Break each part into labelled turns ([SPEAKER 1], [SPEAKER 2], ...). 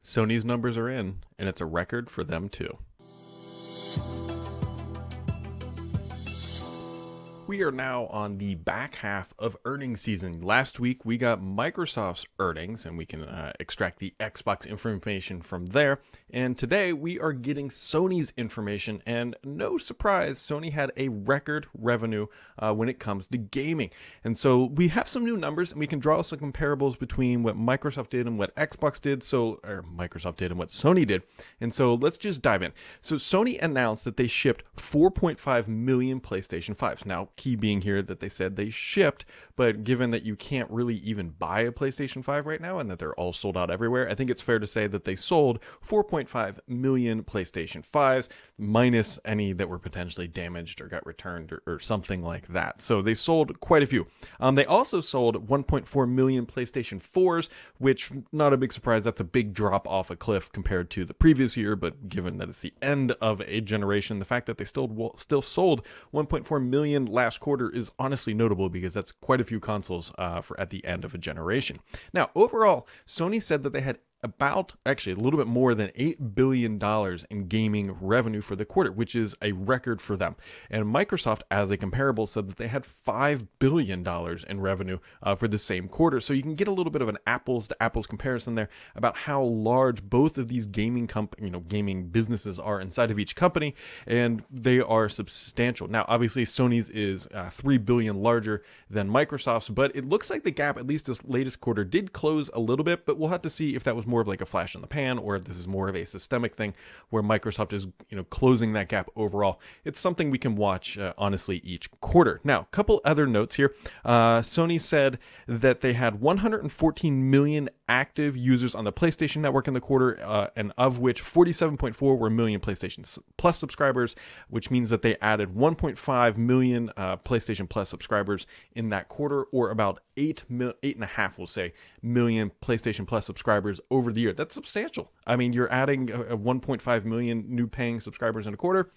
[SPEAKER 1] Sony's numbers are in, and it's a record for them too. We are now on the back half of earnings season. Last week, we got Microsoft's earnings, and we can extract the Xbox information from there. And today, we are getting Sony's information, and no surprise, Sony had a record revenue when it comes to gaming. And so we have some new numbers, and we can draw some comparables between what Microsoft did and what Xbox did, or Microsoft did and what Sony did. And so let's just dive in. So Sony announced that they shipped 4.5 million PlayStation 5s. Now, key being here that they said they shipped, but given that you can't really even buy a PlayStation 5 right now and that they're all sold out everywhere, I think it's fair to say that they sold 4.5 million PlayStation 5s, minus any that were potentially damaged or got returned or something like that. So they sold quite a few. They also sold 1.4 million PlayStation 4s, which, not a big surprise, that's a big drop off a cliff compared to the previous year, but given that it's the end of a generation, the fact that they still sold 1.4 million last quarter is honestly notable because that's quite a few consoles for at the end of a generation. Now, overall, Sony said that they had actually a little bit more than $8 billion in gaming revenue for the quarter, which is a record for them. And Microsoft, as a comparable, said that they had $5 billion in revenue for the same quarter. So you can get a little bit of an apples to apples comparison there about how large both of these gaming businesses are inside of each company, and they are substantial. Now, obviously, Sony's is $3 billion larger than Microsoft's, but it looks like the gap, at least this latest quarter, did close a little bit, but we'll have to see if that was more of like a flash in the pan or if this is more of a systemic thing where Microsoft is closing that gap overall. It's something we can watch honestly each quarter. Now, a couple other notes here. Sony said that they had 114 million active users on the PlayStation Network in the quarter, and of which 47.4 were million PlayStation Plus subscribers, which means that they added 1.5 million PlayStation Plus subscribers in that quarter, or about 8.5, we'll say, million PlayStation Plus subscribers over the year. That's substantial. I mean, you're adding a 1.5 million new paying subscribers in a quarter.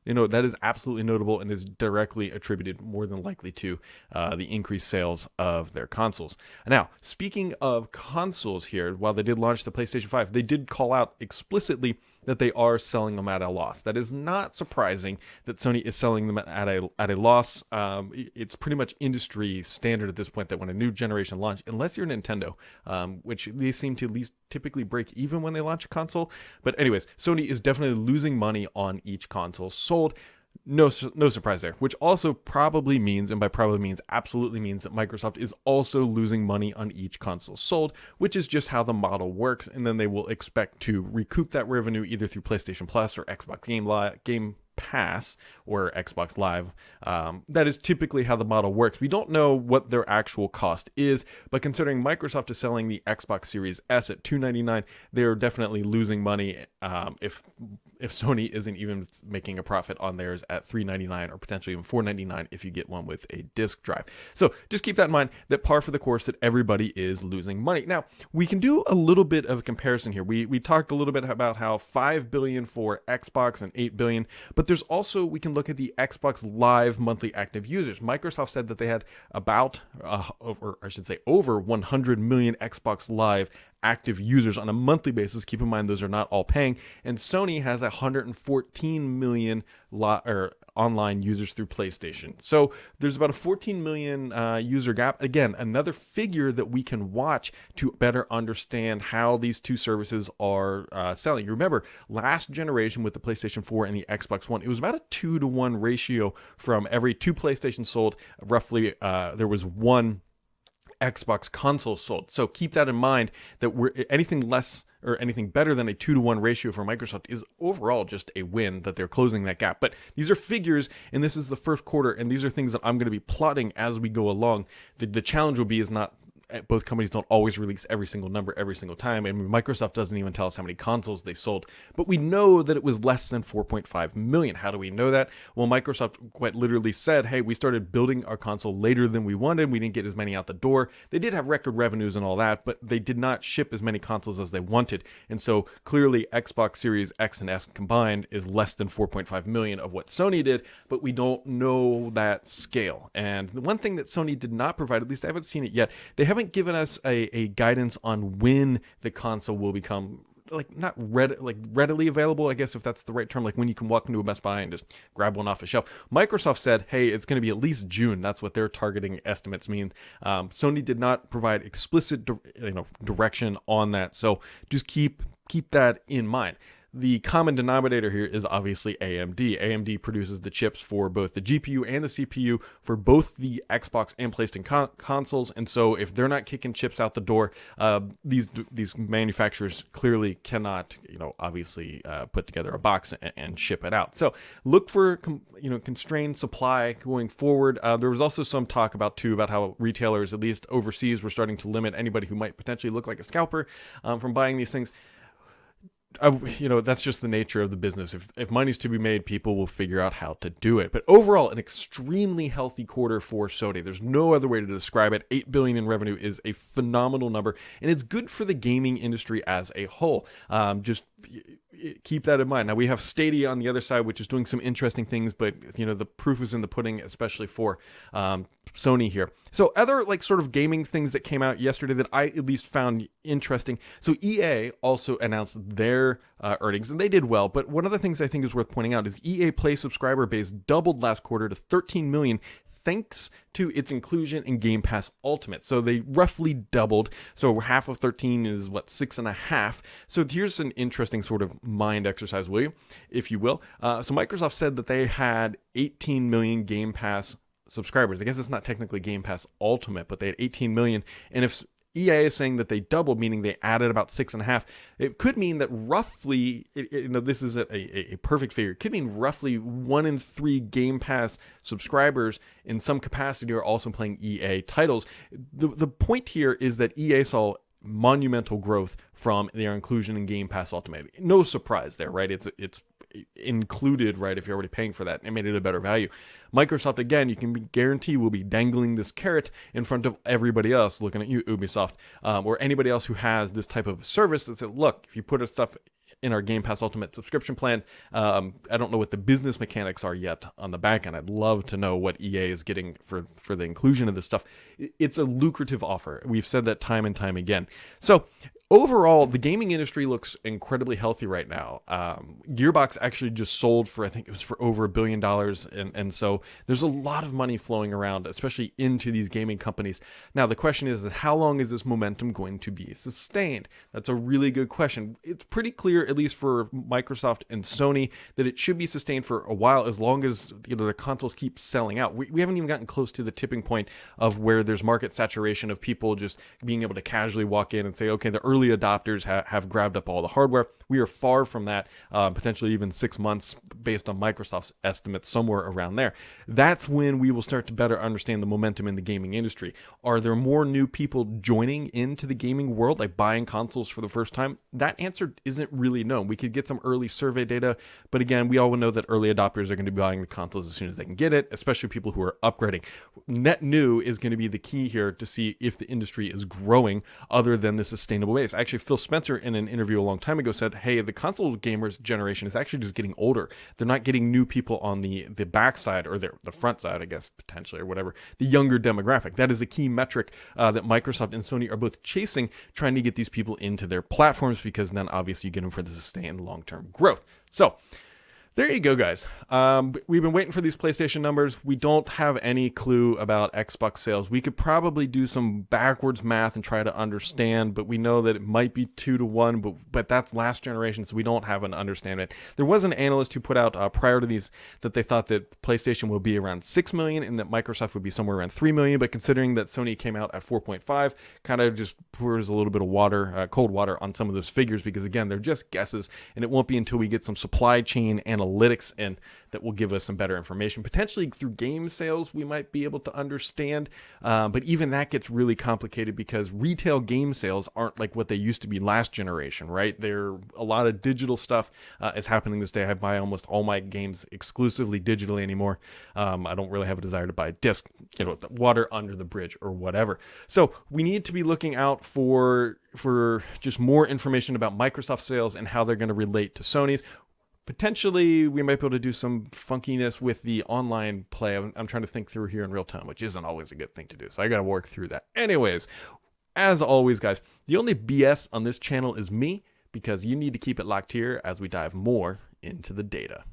[SPEAKER 1] That is absolutely notable and is directly attributed more than likely to the increased sales of their consoles. Now, speaking of consoles here, while they did launch the PlayStation 5, they did call out explicitly that they are selling them at a loss. That is not surprising that Sony is selling them at a loss. It's pretty much industry standard at this point that when a new generation launches, unless you're Nintendo, which they seem to at least typically break even when they launch a console. But anyways, Sony is definitely losing money on each console sold. No surprise there, which also probably means, and by probably means absolutely means, that Microsoft is also losing money on each console sold, which is just how the model works, and then they will expect to recoup that revenue either through PlayStation Plus or Xbox Game Pass or Xbox Live. That is typically how the model works. We don't know what their actual cost is, but considering Microsoft is selling the Xbox Series S at $299, they're definitely losing money if Sony isn't even making a profit on theirs at $399 or potentially even $499 if you get one with a disc drive. So just keep that in mind, that par for the course, that everybody is losing money. Now, we can do a little bit of a comparison here. We talked a little bit about how $5 billion for Xbox and $8 billion, but there's also, we can look at the Xbox Live monthly active users. Microsoft said that they had over 100 million Xbox Live active users on a monthly basis. Keep in mind, those are not all paying. And Sony has 114 million online users through PlayStation. So there's about a 14 million user gap. Again, another figure that we can watch to better understand how these two services are selling. You remember, last generation with the PlayStation 4 and the Xbox One, it was about a 2-to-1 ratio. From every 2 PlayStations sold, roughly there was 1 Xbox console sold. So keep that in mind, that anything less or anything better than a 2-to-1 ratio for Microsoft is overall just a win, that they're closing that gap. But these are figures, and this is the first quarter, and these are things that I'm going to be plotting as we go along. The challenge will be is not both companies don't always release every single number every single time. I mean, Microsoft doesn't even tell us how many consoles they sold, but we know that it was less than 4.5 million. How do we know that? Well, Microsoft quite literally said, hey, we started building our console later than we wanted. We didn't get as many out the door. They did have record revenues and all that, but they did not ship as many consoles as they wanted. And so clearly Xbox Series X and S combined is less than 4.5 million of what Sony did, but we don't know that scale. And the one thing that Sony did not provide, at least I haven't seen it yet, they haven't given us a guidance on when the console will become like not readily available, I guess, if that's the right term, like when you can walk into a Best Buy and just grab one off a shelf. Microsoft said, hey, it's going to be at least June. That's what their targeting estimates mean. Sony did not provide explicit direction on that, so just keep that in mind. The common denominator here is obviously AMD. AMD produces the chips for both the GPU and the CPU for both the Xbox and PlayStation consoles, and so if they're not kicking chips out the door, these manufacturers clearly cannot, obviously put together a box and ship it out. So look for constrained supply going forward. There was also some talk about how retailers, at least overseas, were starting to limit anybody who might potentially look like a scalper from buying these things. That's just the nature of the business. If money's to be made, people will figure out how to do it. But overall, an extremely healthy quarter for Sony. There's no other way to describe it. $8 billion in revenue is a phenomenal number, and it's good for the gaming industry as a whole. Just keep that in mind. Now we have Stadia on the other side, which is doing some interesting things, but the proof is in the pudding, especially for Sony here. So other sort of gaming things that came out yesterday that I at least found interesting. So EA also announced their earnings, and they did well. But one of the things I think is worth pointing out is EA Play subscriber base doubled last quarter to 13 million. Thanks to its inclusion in Game Pass Ultimate. So they roughly doubled. So half of 13 is 6.5. So here's an interesting sort of mind exercise, if you will. So Microsoft said that they had 18 million Game Pass subscribers. I guess it's not technically Game Pass Ultimate, but they had 18 million. And if EA is saying that they doubled, meaning they added about 6.5. It could mean that roughly, this is a perfect figure. It could mean roughly 1 in 3 Game Pass subscribers in some capacity are also playing EA titles. The point here is that EA saw monumental growth from their inclusion in Game Pass Ultimate. No surprise there, right? It's included, right, if you're already paying for that. It made it a better value. Microsoft, again, you can guarantee will be dangling this carrot in front of everybody else, looking at you, Ubisoft, or anybody else who has this type of service that said, look, if you put stuff in our Game Pass Ultimate subscription plan, I don't know what the business mechanics are yet on the back end. I'd love to know what EA is getting for the inclusion of this stuff. It's a lucrative offer. We've said that time and time again. So overall, the gaming industry looks incredibly healthy right now. Gearbox actually just sold for, I think it was for over $1 billion. And so there's a lot of money flowing around, especially into these gaming companies. Now, the question is, how long is this momentum going to be sustained? That's a really good question. It's pretty clear, at least for Microsoft and Sony, that it should be sustained for a while, as long as the consoles keep selling out. We haven't even gotten close to the tipping point of where there's market saturation of people just being able to casually walk in and say, okay, the early adopters have grabbed up all the hardware. We are far from that, potentially even 6 months based on Microsoft's estimates, somewhere around there. That's when we will start to better understand the momentum in the gaming industry. Are there more new people joining into the gaming world, like buying consoles for the first time? That answer isn't really known. We could get some early survey data, but again, we all know that early adopters are going to be buying the consoles as soon as they can get it, especially people who are upgrading. Net new is going to be the key here to see if the industry is growing other than the sustainable base. Actually, Phil Spencer in an interview a long time ago said, hey, the console gamers generation is actually just getting older. They're not getting new people on the backside or the front side, I guess, potentially, or whatever, the younger demographic. That is a key metric that Microsoft and Sony are both chasing, trying to get these people into their platforms, because then obviously you get them for the sustained long-term growth. So there you go, guys. We've been waiting for these PlayStation numbers. We don't have any clue about Xbox sales. We could probably do some backwards math and try to understand, but we know that it might be 2 to 1, but that's last generation, so we don't have an understanding. There was an analyst who put out prior to these that they thought that PlayStation will be around 6 million and that Microsoft would be somewhere around 3 million, but considering that Sony came out at 4.5, kind of just pours a little bit of water, cold water on some of those figures, because again, they're just guesses, and it won't be until we get some supply chain analytics in that will give us some better information. Potentially through game sales, we might be able to understand, but even that gets really complicated because retail game sales aren't like what they used to be last generation, right? A lot of digital stuff is happening this day. I buy almost all my games exclusively digitally anymore. I don't really have a desire to buy a disc, water under the bridge or whatever. So we need to be looking out for just more information about Microsoft sales and how they're going to relate to Sony's. Potentially, we might be able to do some funkiness with the online play. I'm trying to think through here in real time, which isn't always a good thing to do. So I got to work through that. Anyways, as always, guys, the only BS on this channel is me because you need to keep it locked here as we dive more into the data.